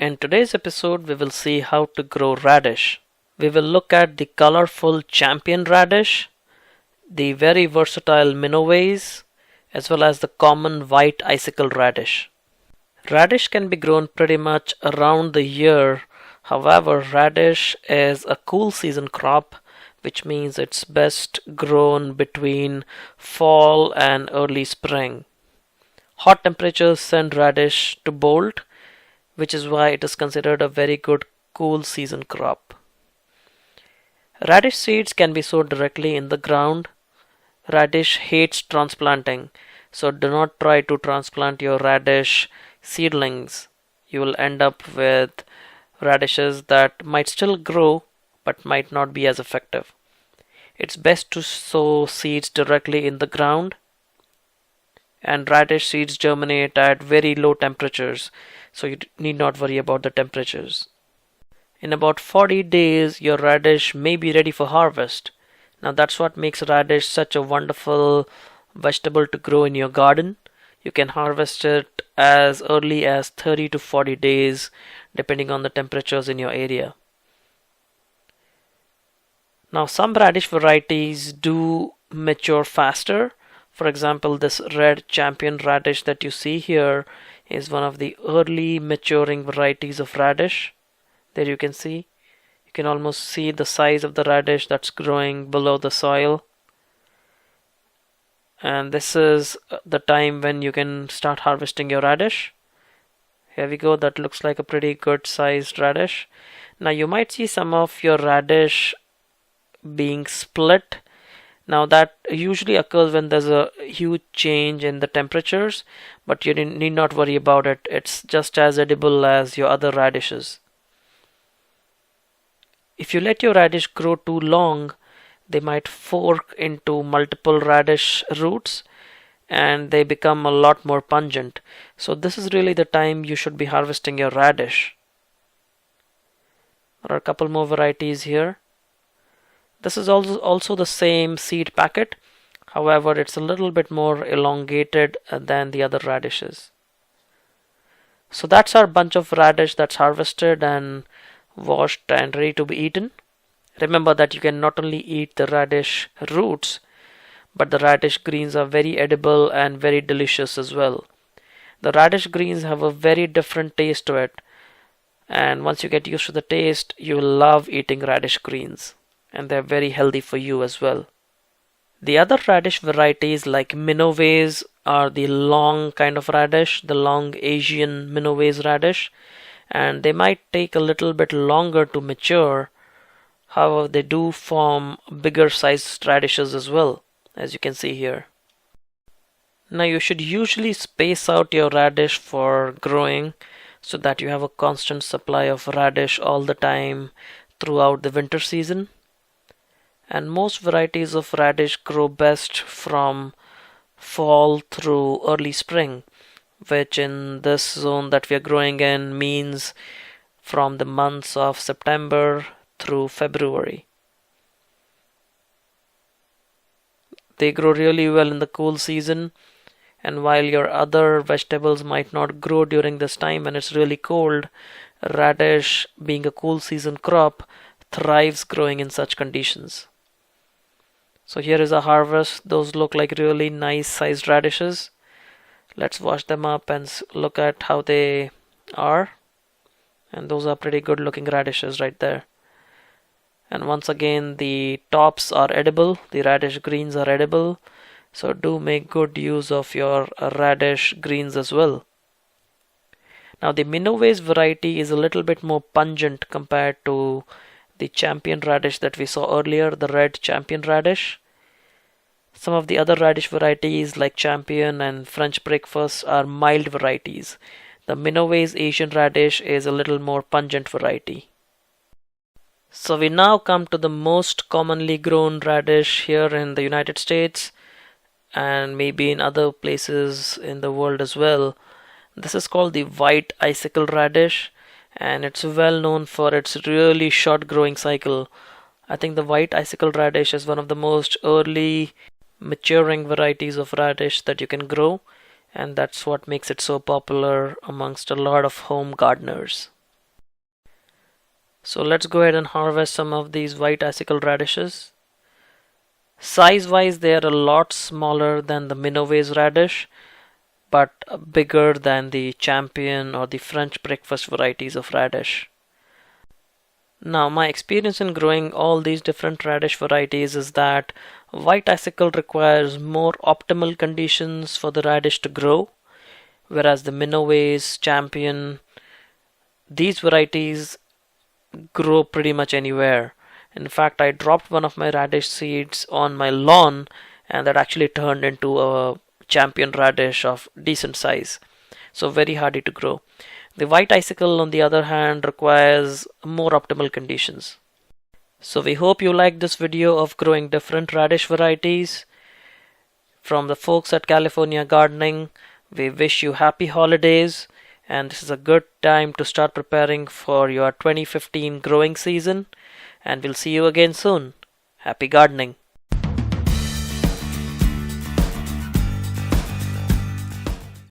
In today's episode, we will see how to grow radish. We will look at the colorful champion radish, the very versatile Minowase, as well as the common white icicle radish. Radish can be grown pretty much around the year. However, radish is a cool season crop, which means it's best grown between fall and early spring. Hot temperatures send radish to bolt, which is why it is considered a very good cool season crop. Radish seeds can be sowed directly in the ground. Radish hates transplanting, so do not try to transplant your radish seedlings. You will end up with radishes that might still grow but might not be as effective. It's best to sow seeds directly in the ground, and radish seeds germinate at very low temperatures, so you need not worry about the temperatures. In about 40 days, your radish may be ready for harvest. Now that's what makes radish such a wonderful vegetable to grow in your garden. You can harvest it as early as 30 to 40 days depending on the temperatures in your area. Now some radish varieties do mature faster. For example, this red champion radish that you see here is one of the early maturing varieties of radish. There you can see. You can almost see the size of the radish that's growing below the soil. And this is the time when you can start harvesting your radish. Here we go, that looks like a pretty good sized radish. Now you might see some of your radish being split. Now that usually occurs when there's a huge change in the temperatures, but you need not worry about it. It's just as edible as your other radishes. If you let your radish grow too long, they might fork into multiple radish roots and they become a lot more pungent. So this is really the time you should be harvesting your radish. There are a couple more varieties here. This is also the same seed packet. However, it's a little bit more elongated than the other radishes. So that's our bunch of radish that's harvested and washed and ready to be eaten. Remember that you can not only eat the radish roots, but the radish greens are very edible and very delicious as well. The radish greens have a very different taste to it, and once you get used to the taste, you will love eating radish greens. And they're very healthy for you as well. The other radish varieties like Minowase are the long kind of radish, the long Asian Minowase radish, and they might take a little bit longer to mature. However, they do form bigger sized radishes as well, as you can see here. Now you should usually space out your radish for growing so that you have a constant supply of radish all the time throughout the winter season. And most varieties of radish grow best from fall through early spring, which in this zone that we are growing in means from the months of September through February. They grow really well in the cool season, and while your other vegetables might not grow during this time when it's really cold, radish, being a cool season crop, thrives growing in such conditions. So here is a harvest. Those look like really nice sized radishes. Let's wash them up and look at how they are. And those are pretty good looking radishes right there. And once again, the tops are edible. The radish greens are edible. So do make good use of your radish greens as well. Now the Minowase variety is a little bit more pungent compared to the champion radish that we saw earlier, the red champion radish. Some of the other radish varieties like champion and French breakfast are mild varieties. The Minowase Asian radish is a little more pungent variety. So we now come to the most commonly grown radish here in the United States and maybe in other places in the world as well. This is called the white icicle radish, and it's well known for its really short growing cycle. I think the white icicle radish is one of the most early maturing varieties of radish that you can grow, and that's what makes it so popular amongst a lot of home gardeners. So let's go ahead and harvest some of these white icicle radishes. Size wise they are a lot smaller than the Minowase radish, but bigger than the champion or the French breakfast varieties of radish. Now, my experience in growing all these different radish varieties is that white icicle requires more optimal conditions for the radish to grow, whereas the Minowase, champion, these varieties grow pretty much anywhere. In fact, I dropped one of my radish seeds on my lawn, and that actually turned into a champion radish of decent size. So very hardy to grow. The white icicle, on the other hand, requires more optimal conditions. So we hope you liked this video of growing different radish varieties. From the folks at California Gardening, we wish you happy holidays, and this is a good time to start preparing for your 2015 growing season, and we'll see you again soon. Happy gardening!